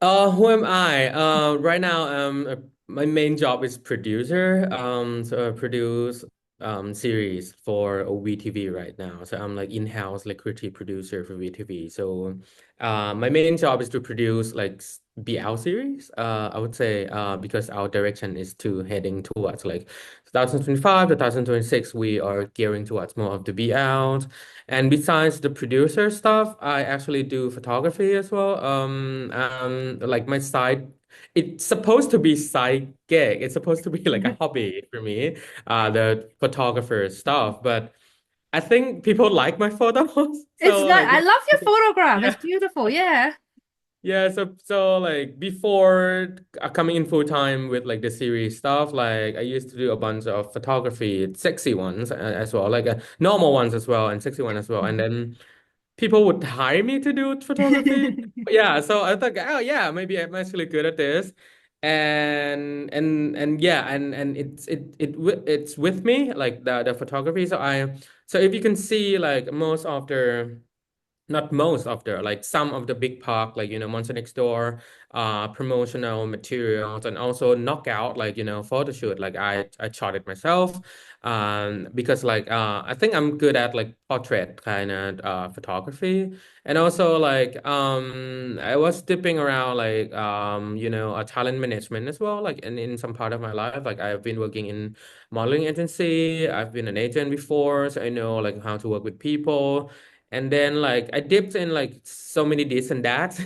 Who am I? Right now, my main job is producer. So I produce series for WeTV right now. So I'm like in-house like creative producer for WeTV. So my main job is to produce like BL series. I would say because our direction is to heading towards like 2025, 2026, we are gearing towards more of the BL. And besides the producer stuff, I actually do photography as well. Like my side, it's supposed to be side gig. It's supposed to be like a hobby for me, the photographer stuff. But I think people like my photos. It's So not, like, I love your photograph. It's yeah. beautiful. Yeah. Yeah, so like before coming in full time with like the series stuff, like I used to do a bunch of photography, sexy ones as well, like normal ones as well, and sexy one as well. And then people would hire me to do photography. Yeah, so I thought, oh yeah, maybe I'm actually good at this. And yeah, and it's with me, like the photography. So if you can see like most of the not most of the like some of the big park like Monster Next Door promotional materials and also knockout like photo shoot like I shot it myself because like I think I'm good at like portrait kind of photography and also like I was dipping around like a talent management as well like in some part of my life like I've been working in modeling agency. I've been an agent before, so I know like how to work with people. And then like I dipped in like so many this and that,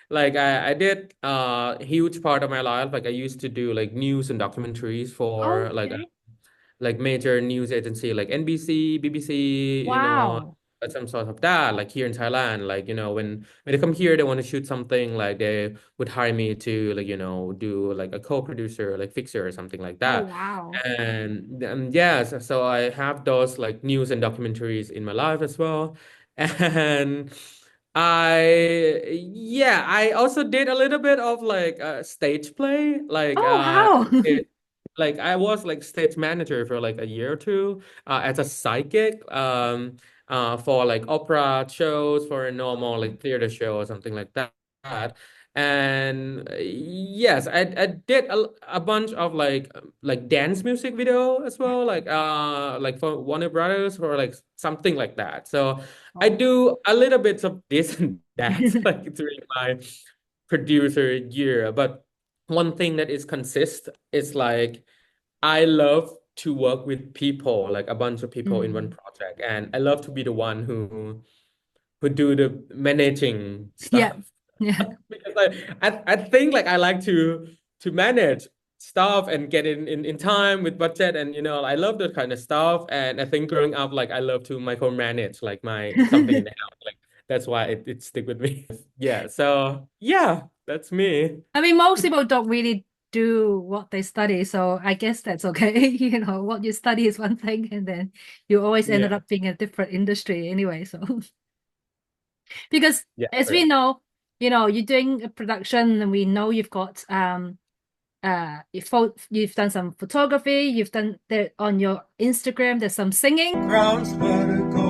I did a huge part of my life. Like I used to do like news and documentaries for Okay. like major news agency like NBC, BBC, Wow. some sort of that, like here in Thailand. Like, when they come here, they want to shoot something, like they would hire me to like, do like a co-producer, like fixer or something like Oh, that. wow. And yeah, so I have those like news and documentaries in my life as well. And I also did a little bit of like stage play, Oh, wow. like I was like stage manager for like a year or two as a psychic for like opera shows for a normal like theater show or something like that. And yes, I did a bunch of like dance music video as well like for Warner Brothers or like something like that. So I Oh. do a little bit of this and that like during my producer year, but one thing that is consist is like I love to work with people, like a bunch of people in one Mm. project, and I love to be the one who do the managing Yeah. stuff Yeah. because I think like I like to manage stuff and get in time with budget, and I love that kind of stuff. And I think growing up, like I love to micromanage like my something in the house, like that's why it stick with me. Yeah, so yeah, that's me. I mean, most people don't really do what they study, so I guess that's okay. What you study is one thing, and then you always ended Yeah, up being a different industry anyway. So, because yeah, as we correct. know, you're doing a production, and we know you've got you've done some photography, you've done there on your Instagram, there's some singing. Grounds where to go.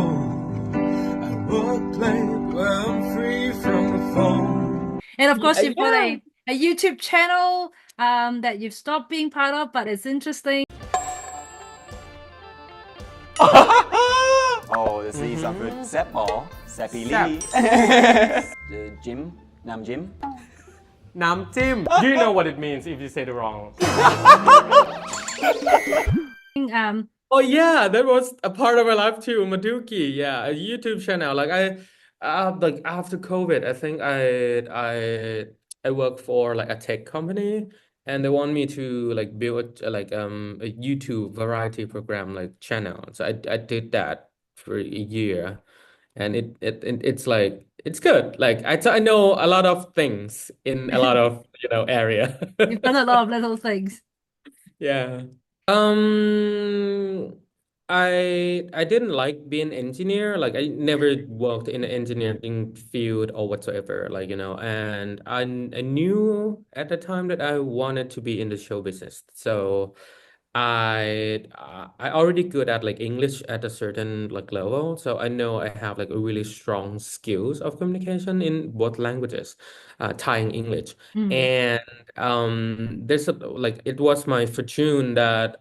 I work late where I'm free from the phone. And of course, Yeah, you've got yeah. a YouTube channel that you've stopped being part of, but it's interesting. Ồ, si sa phượt Mm-hmm. xếp bỏ, xếp pì Sap. lý. Gym, Nam gym. Nam Tim. Do you know what it means if you say it wrong? Um, Oh yeah, that was a part of my life too. Maduki, yeah, a YouTube channel. Like after COVID, I think I work for like a tech company, and they want me to like build a YouTube variety program like channel. So I did that for a year, and it's like it's good. Like I know a lot of things in a lot of area. you've done a lot of little things. Yeah. Um, I didn't like being engineer. Like I never worked in the engineering field or whatsoever. And I knew at the time that I wanted to be in the show business. So I already good at like English at a certain like level, so I know I have like a really strong skills of communication in both languages, Thai and English. And there's like it was my fortune that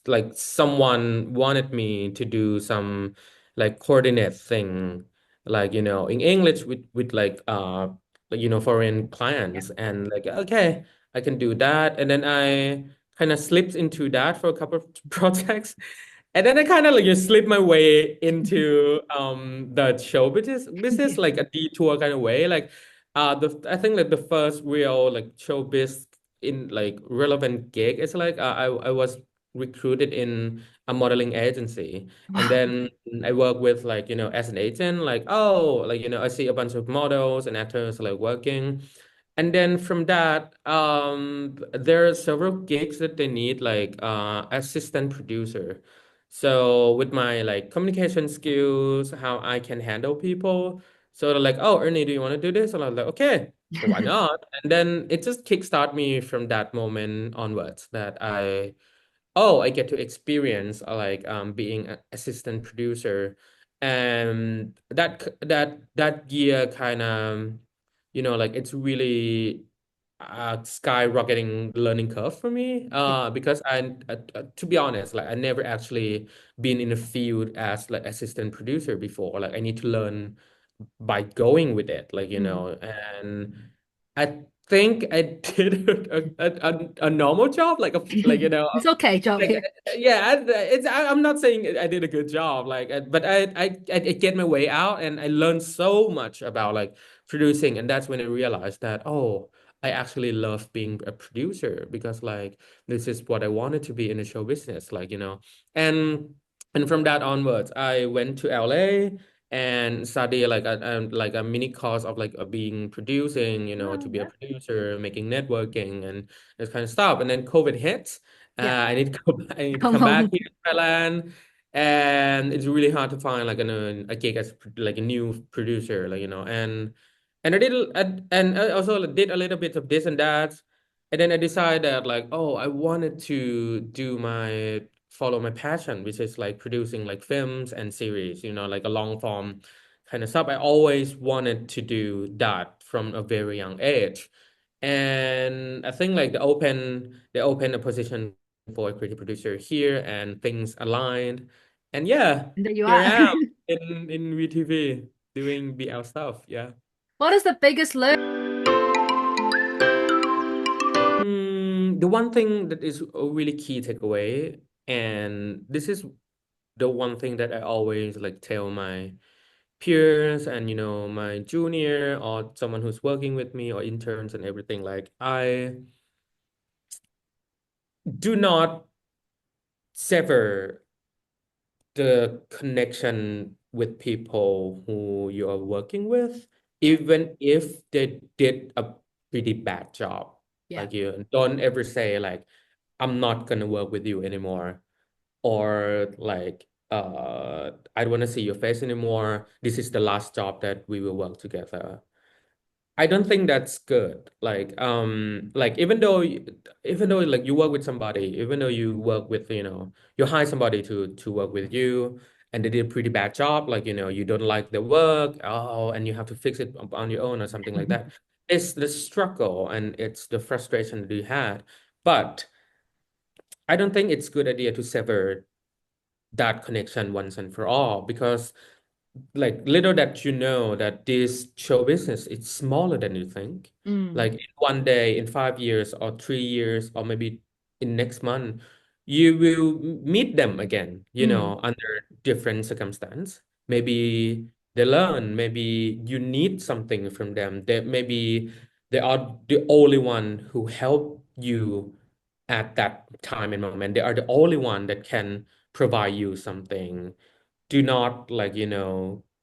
like someone wanted me to do some like coordinate thing, like in English with like foreign clients, and like okay, I can do that, and then I kind of slipped into that for a couple of projects. And then I kind of like just slipped my way into the show business like a detour kind of way. Like the I think like the first real like showbiz in like relevant gig is like I was recruited in a modeling agency. And then I work with like as an agent, like oh like I see a bunch of models and actors like working. And then from that, there are several gigs that they need like assistant producer. So with my like communication skills, how I can handle people. So they're like, oh, Ernie, do you want to do this? And I was like, okay, well, why not? And then it just kickstart me from that moment onwards that I get to experience like being an assistant producer. And that year kind of like it's really skyrocketing learning curve for me because to be honest, like I never actually been in a field as like assistant producer before. Like I need to learn by going with it, like and I think I did a normal job, like It's okay, job. like yeah, I'm not saying I did a good job, like but I get my way out, and I learned so much about like producing. And that's when I realized that I actually love being a producer, because like this is what I wanted to be in the show business, like and from that onwards I went to LA and study like a mini course of like being producing, to be a producer, making networking and this kind of stuff. And then COVID hit. Yeah. I need to Come come back home. here to Thailand, and it's really hard to find like a gig as like a new producer, like and I did and I also did a little bit of this and that. And then I decided that like, I wanted to follow my passion, which is like producing like films and series, like a long form kind of stuff. I always wanted to do that from a very young age. And I think like they open a position for a creative producer here, and things aligned. And yeah, And there you here are. I am in WeTV doing BL stuff. Yeah. What is the biggest learn? The one thing that is a really key takeaway, and this is the one thing that I always like tell my peers and my junior or someone who's working with me or interns and everything, like I do not sever the connection with people who you are working with, even if they did a pretty bad job. Yeah. Like you don't ever say like, I'm not gonna work with you anymore, or like I don't want to see your face anymore. This is the last job that we will work together. I don't think that's good. Like even though like you work with somebody, even though you work with, you hire somebody to work with you, and they did a pretty bad job, like you don't like their work, and you have to fix it on your own or something like that. It's the struggle and it's the frustration that you had. But I don't think it's a good idea to sever that connection once and for all, because like little that that this show business is smaller than you think. Like in one day, in 5 years or 3 years, or maybe in next month, you will meet them again, under different circumstance. Maybe they learn, maybe you need something from them. Maybe they are the only one who help you at that time and moment. They are the only one that can provide you something. Do not like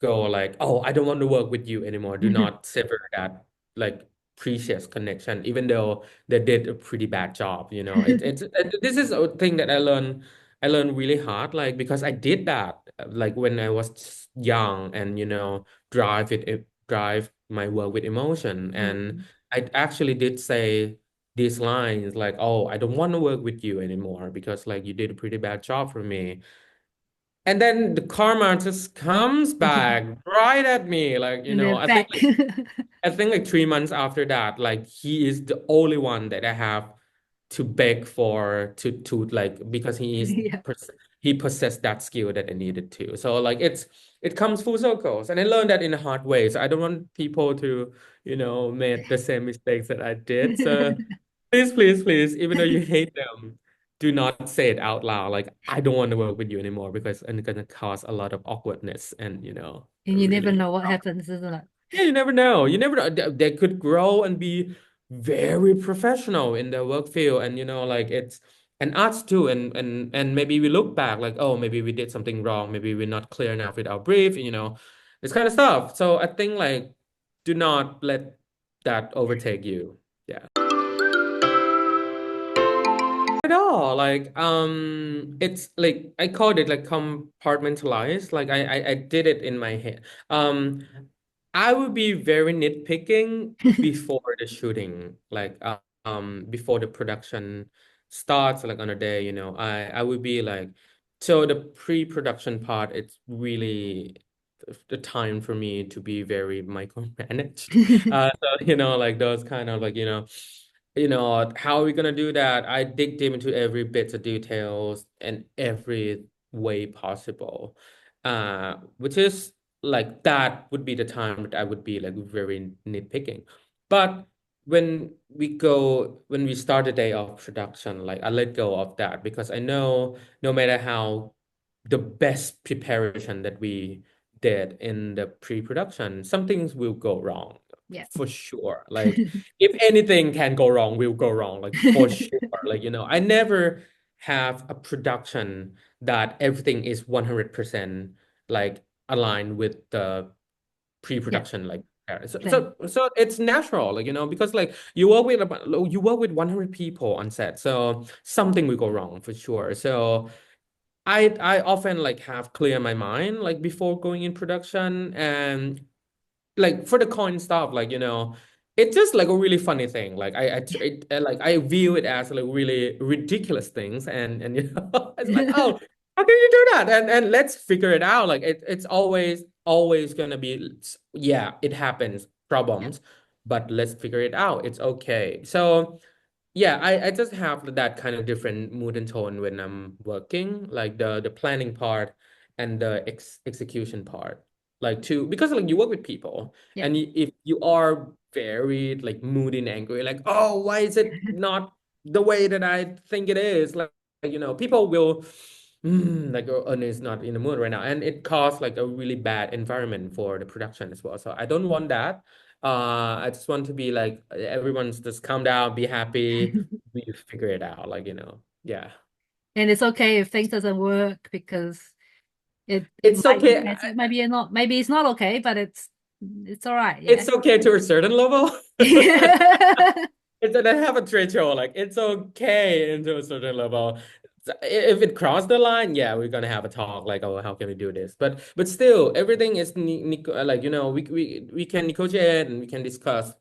go like, I don't want to work with you anymore. Do not sever that like precious connection, even though they did a pretty bad job. This is a thing that I learned really hard, like because I did that like when I was young, and drive my work with emotion. And I actually did say these lines like, oh, I don't want to work with you anymore because like you did a pretty bad job for me. And then the karma just comes back right at me. Like, And they're I think back. like I think like 3 months after that, like he is the only one that I have to beg for to like because Yeah. he possessed that skill that I needed to. So like it comes full circles, and I learned that in a hard way. So I don't want people to make the same mistakes that I did. So please, please, please, even though you hate them, do not say it out loud. Like I don't want to work with you anymore because it's gonna cause a lot of awkwardness and And you never really. know what happens, isn't it? Yeah, you never know. You never know. They could grow and be very professional in their work field, and like it's and us too. And maybe we look back like, oh, maybe we did something wrong. Maybe we're not clear enough with our brief. This kind of stuff. So I think like, do not let that overtake you. Yeah. At all. Like, it's like I called it like compartmentalized. Like I did it in my head. I would be very nitpicking before the shooting, like before the production starts, like on a day, I would be like, so the pre-production part, it's really the time for me to be very micromanaged. So like those kind of like how are we gonna do that? I dig deep into every bit of details and every way possible, which is like that would be the time that I would be like very nitpicking. But when we start the day of production, like I let go of that because I know no matter how the best preparation that we did in the pre-production, some things will go wrong. Yeah. For sure. Like if anything can go wrong, will go wrong. Like for sure. Like, I never have a production that everything is 100% like aligned with the pre-production like so it's natural, like because like you work with 100 people on set, so something will go wrong for sure. So I often like have clear my mind like before going in production, and like for the coin stuff, like it's just like a really funny thing. Like like I view it as like really ridiculous things, and it's like, oh, how can you do that? And let's figure it out. Like it's always gonna be, yeah, it happens, problems, but let's figure it out. It's okay. So yeah, I just have that kind of different mood and tone when I'm working, like the planning part and the execution part. Like because like you work with people, Yeah. and if you are very like moody and angry, like, oh, why is it not the way that I think it is? Like people will like, oh, Earnie is not in the mood right now, and it caused like a really bad environment for the production as well. So I don't want that. I just want to be like, everyone's just calm down, be happy, we figure it out, like yeah. And it's okay if things doesn't work because It's might be okay. better. Maybe it's not okay, but it's all right. Yeah. It's okay to a certain level. It's that I have a threshold, like it's okay into a certain level. If it crossed the line, yeah, we're gonna have a talk like, oh, how can we do this? But still, everything is like we can negotiate and we can discuss.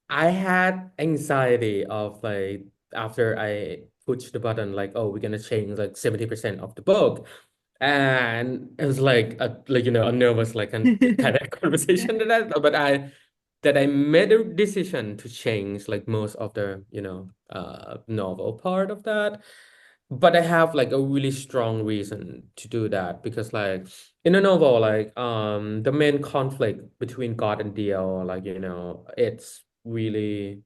I had anxiety of like after I push the button, like, oh, we're gonna change like 70% of the book. And it was like a nervous like kind of conversation that I made a decision to change like most of the novel part of that. But I have like a really strong reason to do that because like in a novel, like the main conflict between God and DL, like it's really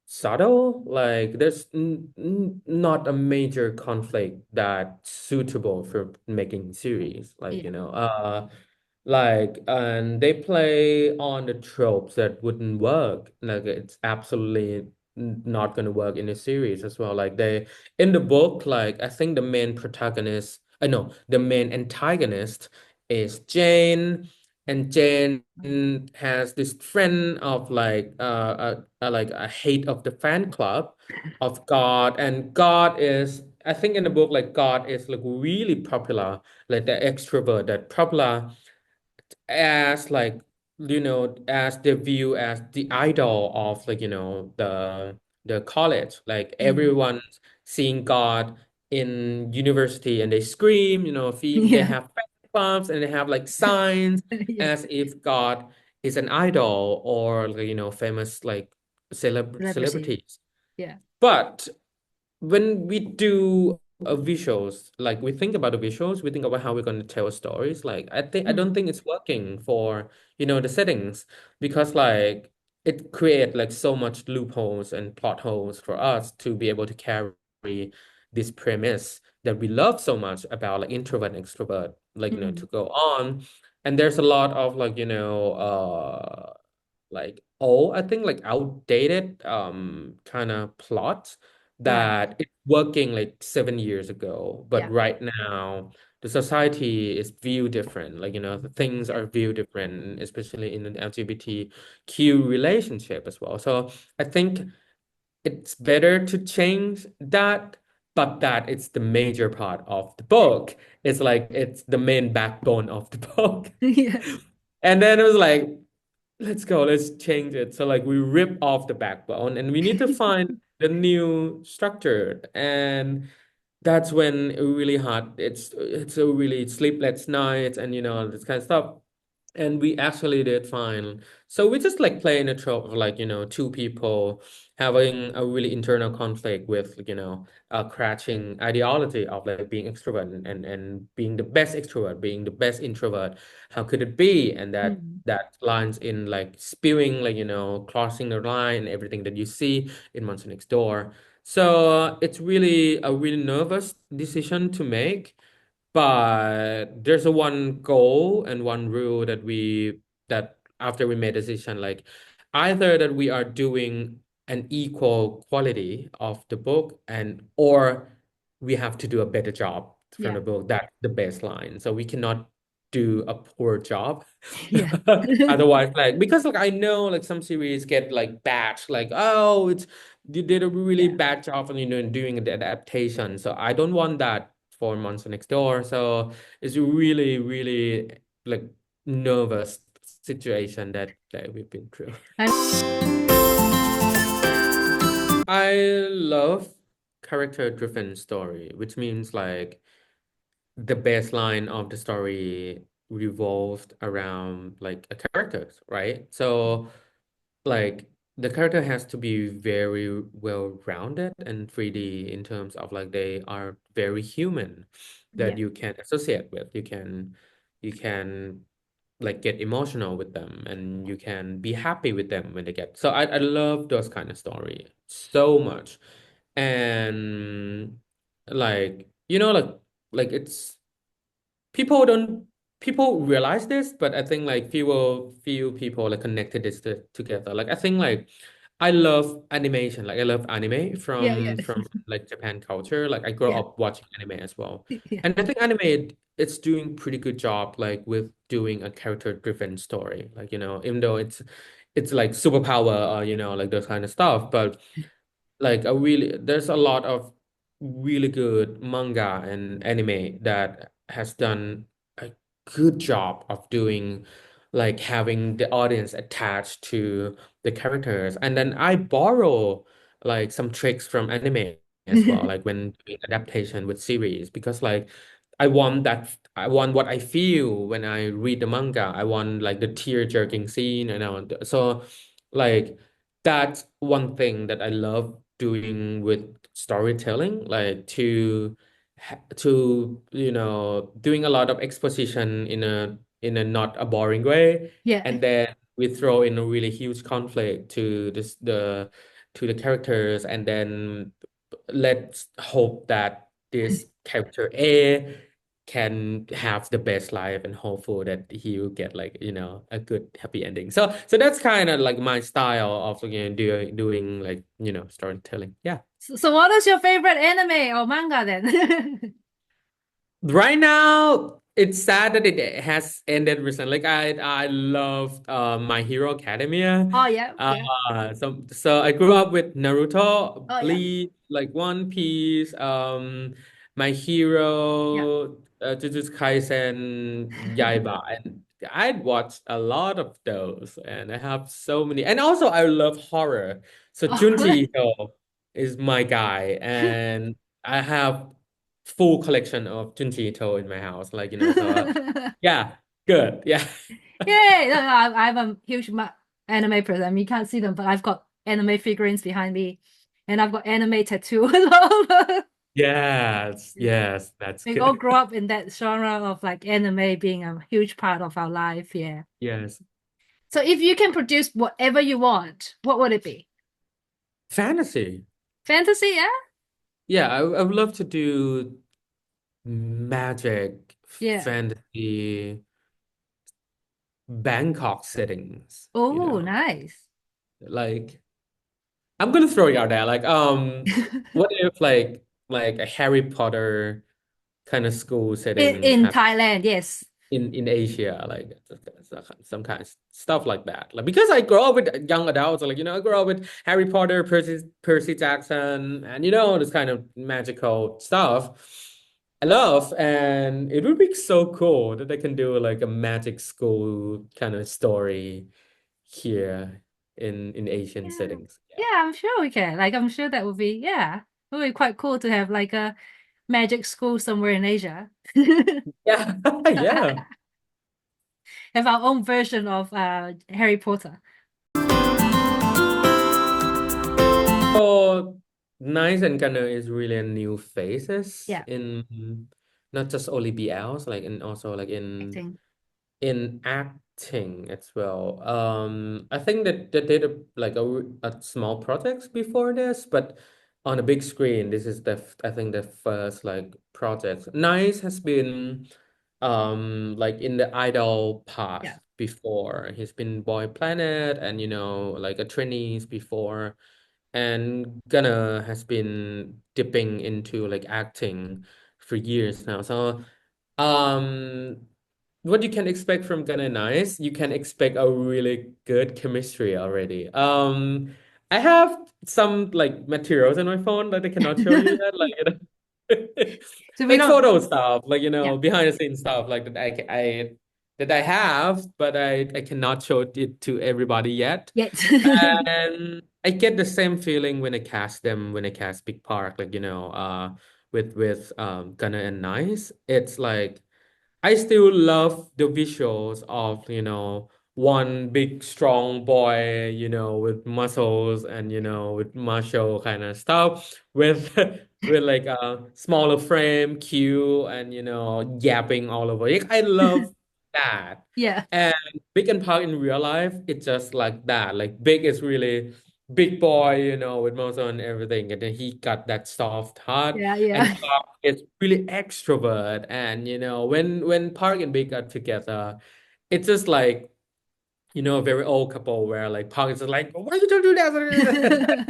subtle. Like there's not a major conflict that's suitable for making series, like like, and they play on the tropes that wouldn't work. Like it's absolutely not going to work in a series as well. Like in the book, like I think the main protagonist, I know the main antagonist is Jane, and Jane has this friend of like like a hate of the fan club of God, and God is, I think in the book, like God is like really popular, like the extrovert that popular as like as the view as the idol of like, the college, like everyone's seeing God in university and they scream, they Yeah. have fan clubs and they have like signs Yeah. as if God is an idol or like, famous like Celebrity. celebrities. Yeah. But when we do visuals, like we think about the visuals, we think about how we're going to tell stories. Like I don't think it's working for, the settings, because like it create like so much loopholes and plot holes for us to be able to carry this premise that we love so much about like introvert and extrovert, like, to go on. And there's a lot of like, like I think like outdated kind of plot that it's working like 7 years ago, but Yeah. right now the society is viewed different. Like, the things are viewed different, especially in an LGBTQ relationship as well. So I think it's better to change that, but that it's the major part of the book. It's like it's the main backbone of the book. Yeah. And then it was like, let's change it. So like we rip off the backbone and we need to find the new structure. And that's when it really hard. It's a really sleepless nights and this kind of stuff. And we actually did fine. So we just like play in a trope of like, two people having a really internal conflict with, a crashing ideology of like being extrovert and being the best extrovert, being the best introvert. How could it be? And that lines in like spewing, like, crossing the line and everything that you see in Monster Next Door. So it's really a really nervous decision to make. But there's a one goal and one rule that after we made a decision, like either that we are doing an equal quality of the book or we have to do a better job from the book. That's the baseline. So we cannot do a poor job. Yeah. Otherwise, like because like I know like some series get like bashed, like, oh, you did a really bad job on doing the adaptation. So I don't want that for Monster Next Door. So it's really, really like nervous situation that we've been through. I love character-driven story, which means like the baseline of the story revolved around like a characters, right? So like the character has to be very well rounded and 3D in terms of like they are very human that you can associate with. You can like get emotional with them and you can be happy with them when they get. So I love those kind of story so much. And like like it's people realize this, but I think like few people like connected this together. Like I think like I love animation. Like I love anime from like Japan culture. Like I grew up watching anime as well. And I think anime it's doing pretty good job like with doing a character-driven story. Like, even though it's like superpower or like those kind of stuff, but like there's a lot of really good manga and anime that has done a good job of doing like having the audience attached to the characters. And then I borrow like some tricks from anime as well, like when doing adaptation with series, because like I want what I feel when I read the manga. I want like the tear-jerking scene and so like that's one thing that I love doing with storytelling, like to doing a lot of exposition in a not a boring way, and then we throw in a really huge conflict to the characters, and then let's hope that this character A can have the best life and hopeful that he will get like a good happy ending. So that's kind of like my style of doing like storytelling. Yeah. So what is your favorite anime or manga then? Right now, it's sad that it has ended recently. Like I loved My Hero Academia. Oh yeah. So I grew up with Naruto, Oh yeah. Bleach, like One Piece, My Hero, Jujutsu Kaisen, Yaiba, and I'd watched a lot of those, and I have so many. And also, I love horror. So Oh, Junji Ito is my guy, and I have full collection of Junji Ito in my house. Like, so yeah, good. Yeah. Yay! No, no, I'm a huge anime person. I mean, you can't see them, but I've got anime figurines behind me, and I've got anime tattoo as well. Yes, Yeah. yes, that's We all good. grew up in that genre of like anime being a huge part of our life. Yeah. Yes. So if you can produce whatever you want, what would it be? Fantasy. Fantasy, yeah? Yeah, I would love to do magic, Yeah. fantasy, Bangkok settings, Oh, nice. like I'm gonna throw you out there. Like, what if like a Harry Potter kind of school setting In Thailand, yes. in Asia, like some kind of stuff like that. Like because I grew up with young adults, like I grew up with Harry Potter, Percy Jackson, and this kind of magical stuff. I love, and it would be so cool that they can do like a magic school kind of story here in Asian Yeah. settings. Yeah, I'm sure we can. Like, I'm sure that would be, yeah, it would be quite cool to have like a magic school somewhere in Asia. Yeah, yeah. Have our own version of Harry Potter. So Nice and Gunner is really a new phases Yeah. in not just only BLs, like and also like Acting. in acting as well. I think that they did a small projects before this, but on a big screen, this is I think the first like project. Nice has been like in the idol path Yeah. before. He's been Boy Planet and like a trainees before. And Gunnar has been dipping into like acting for years now. So um what you can expect from Gunnar Nice, you can expect a really good chemistry already. I have some like materials in my phone that I cannot show you that So we like don't, photo stuff, like yeah. behind the scenes stuff like that I have, but I cannot show it to everybody yet. Yet. And I get the same feeling when I cast them, when I cast Big Park, like with Gunnar and Nice. It's like I still love the visuals of, one big strong boy, with muscles and, with martial kind of stuff with with like a smaller frame, cute and, yapping all over. Like, I love that. Yeah. And Big and Park in real life, it's just like that. Like Big is really big boy, with muscle and everything. And then he got that soft heart. Yeah, And yeah. Park is really extrovert. And when Park and Big got together, it's just like, a very old couple where like Park is just like, why you don't do that?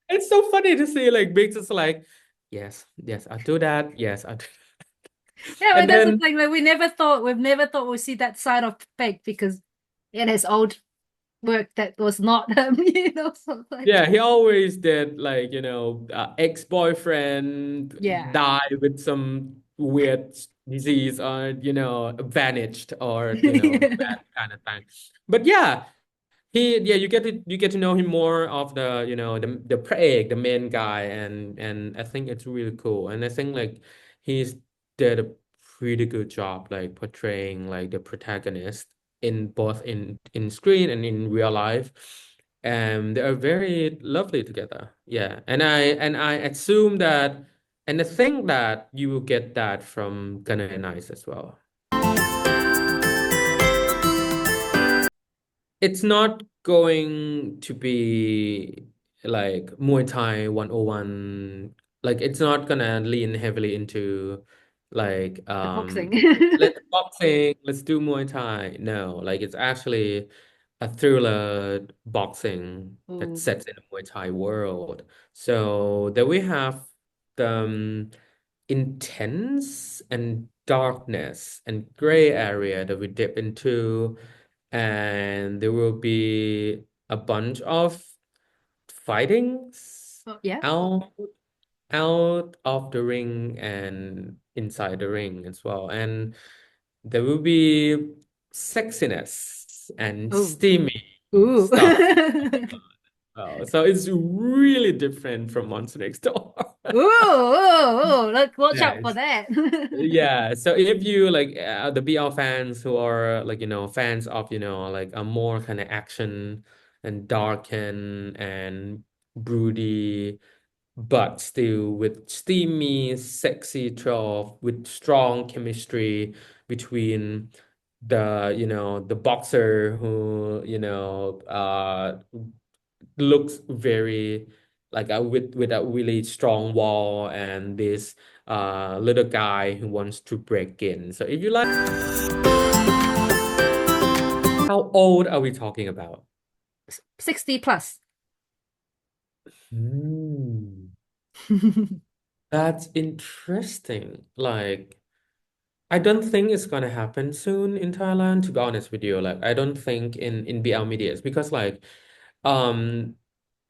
It's so funny to see like Big just like, yes, I'll do that. Yes, I'll do Yeah, but And that's the then thing. Like we've never thought we'd see that side of Beck because in his old work that was not so like yeah, he always did like, ex-boyfriend yeah. die with some weird disease or, vanished or, that kind of thing. But yeah, you get to know him more of the, the praeg, the main guy, and I think it's really cool. And I think like he's did a pretty good job like portraying like the protagonist in both in screen and in real life. And they are very lovely together. Yeah. And I assume that and I think that you will get that from Gunnar and Ice as well. It's not going to be like Muay Thai 101. Like it's not gonna lean heavily into like The boxing. let's boxing, let's do Muay Thai. No, like it's actually a thriller boxing that Ooh. sets in a Muay Thai world. So there we have the intense and darkness and gray area that we dip into, and there will be a bunch of fightings Oh, yeah. out of the ring and inside the ring as well. And there will be sexiness and Oh. steamy Ooh. stuff. So it's really different from Monster Next Door. Ooh, let's watch out for Yes. that. Yeah, so if you like the BL fans who are like, fans of, like a more kind of action and darken and broody, but still with steamy, sexy trough, with strong chemistry between the boxer who, looks very like with a really strong wall and this little guy who wants to break in. So if you like, how old are we talking about? 60 plus. That's interesting. Like, I don't think it's gonna happen soon in Thailand, to be honest with you. Like, I don't think in BL medias because like um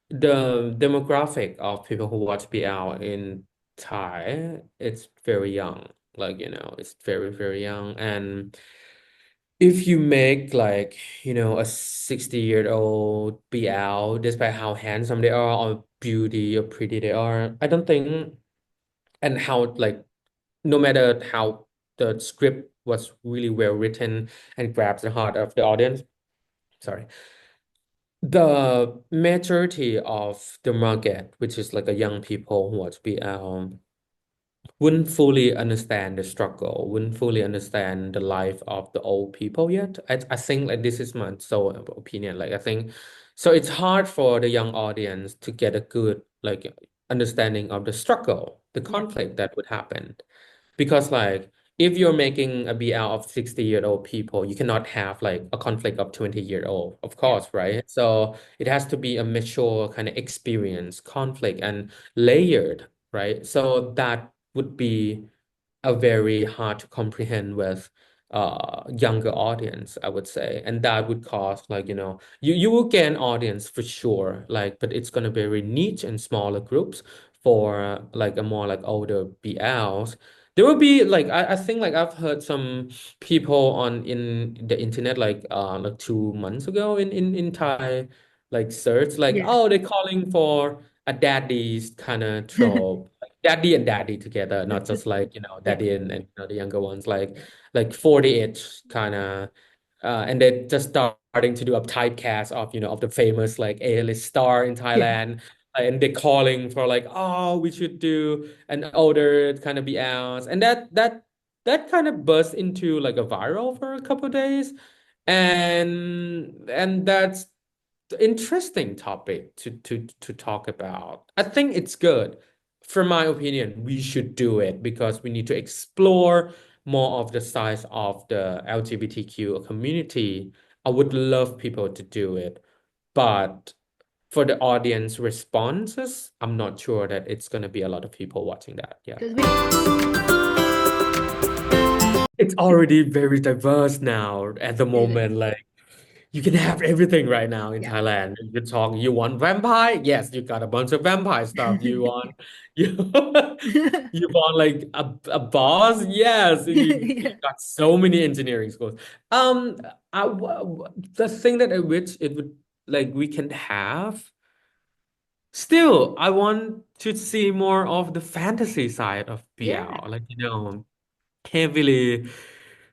the demographic of people who watch BL in Thai, it's very young. Like, it's very, very young. And if you make like, a 60-year-old BL, despite how handsome they are or beauty or pretty they are, I don't think, and how like no matter how the script was really well written and grabs the heart of the audience, sorry, the majority of the market, which is like a young people who watch BL, wouldn't fully understand the struggle, wouldn't fully understand the life of the old people yet. I think like this is my sole opinion. Like I think so it's hard for the young audience to get a good like understanding of the struggle, the Yeah. conflict that would happen. Because like if you're making a BL of 60-year-old people, you cannot have like a conflict of 20-year-old, of course, right? So it has to be a mature kind of experience, conflict and layered, right? So that would be a very hard to comprehend with younger audience, I would say. And that would cause like, you will gain audience for sure, like, but it's gonna be very niche and smaller groups for like a more like older BLs. There will be like I think like I've heard some people on in the internet like 2 months ago in Thai like search like Yeah. oh they're calling for a daddy's kind of trope like daddy and daddy together, not just like daddy and the younger ones like 40-ish kind of and they're just starting to do a typecast of the famous like A-list star in Thailand. And they're calling for like, oh, we should do an older kind of BLs. And that kind of burst into like a viral for a couple of days. And that's the interesting topic to talk about. I think it's good. From my opinion, we should do it because we need to explore more of the size of the LGBTQ community. I would love people to do it, but for the audience responses, I'm not sure that it's gonna be a lot of people watching that. Yeah. 'Cause we- It's already very diverse now at the It moment. is. Like you can have everything right now in Yeah. Thailand. You want vampire? Yes, you got a bunch of vampire stuff. You want you you want like a boss? Yes, you Yeah. got so many engineering schools. The thing that I wish it would like we can have. Still, I want to see more of the fantasy side of Yeah. BL, like heavily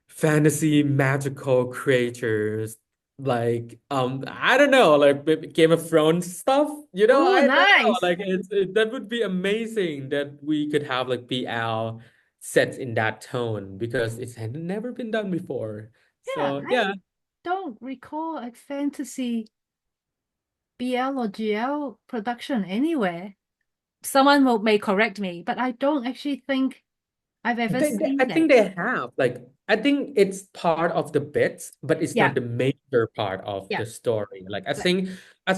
fantasy magical creatures like I don't know like maybe Game of Thrones stuff Oh, I don't know nice. like that would be amazing that we could have like BL set in that tone because it had never been done before. Yeah, So yeah. I don't recall a fantasy BL or GL production anywhere. Someone may correct me, but I don't actually think I've ever seen I that. think they have like I think it's part of the bits, but it's Yeah. not the major part of Yeah. the story. Like I But-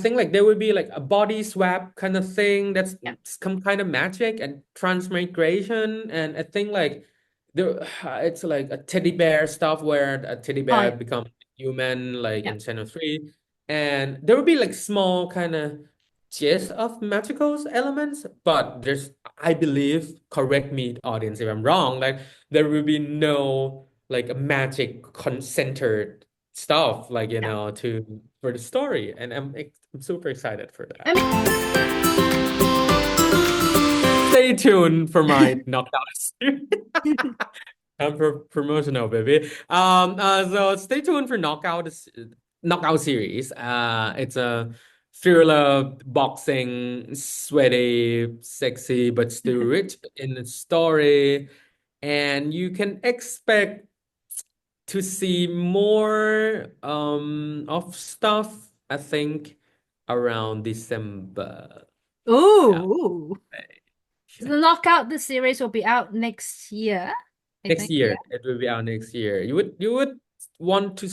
think like there would be like a body swap kind of thing that's Yeah. some kind of magic and transmigration, and I think like there it's like a teddy bear stuff where a teddy bear yeah. becomes human like Yeah. in Channel 3, and there would be like small kind of gist of magical elements, but there's I believe, correct me, audience, if I'm wrong, like there will be no like a magic centered stuff, like you know, for the story, and I'm super excited for that. Stay tuned for my knockout series. I'm promotional, baby. So stay tuned for knockout series. It's a thriller, boxing, sweaty, sexy, but still rich in the story. And you can expect to see more of stuff, I think, around December. Ooh. So the Knockout, the series will be out next year. Next year, it will be out next year. You would want to.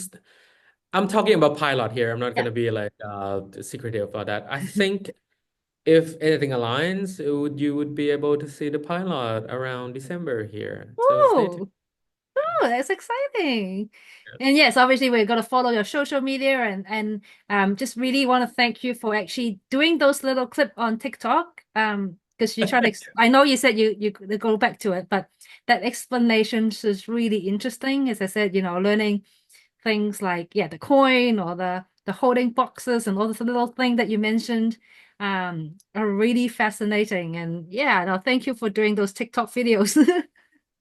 I'm talking about pilot here. I'm not going to be like secretive about that. I think if anything aligns, you would be able to see the pilot around December here. So stay tuned. Oh, that's exciting. And yes, obviously we're going to follow your social media and just really want to thank you for actually doing those little clip on TikTok. Because you try to, I know you said you go back to it, but that explanation is really interesting. As I said, you know, learning things like, the coin or the holding boxes and all this little thing that you mentioned are really fascinating. And no, thank you for doing those TikTok videos.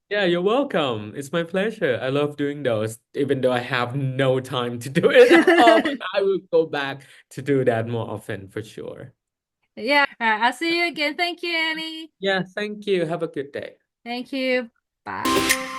Yeah, you're welcome. It's my pleasure. I love doing those, even though I have no time to do it at all. But I will go back to do that more often for sure. Yeah, I'll see you again. Thank you, Earnie. Yeah, thank you. Have a good day. Thank you. Bye.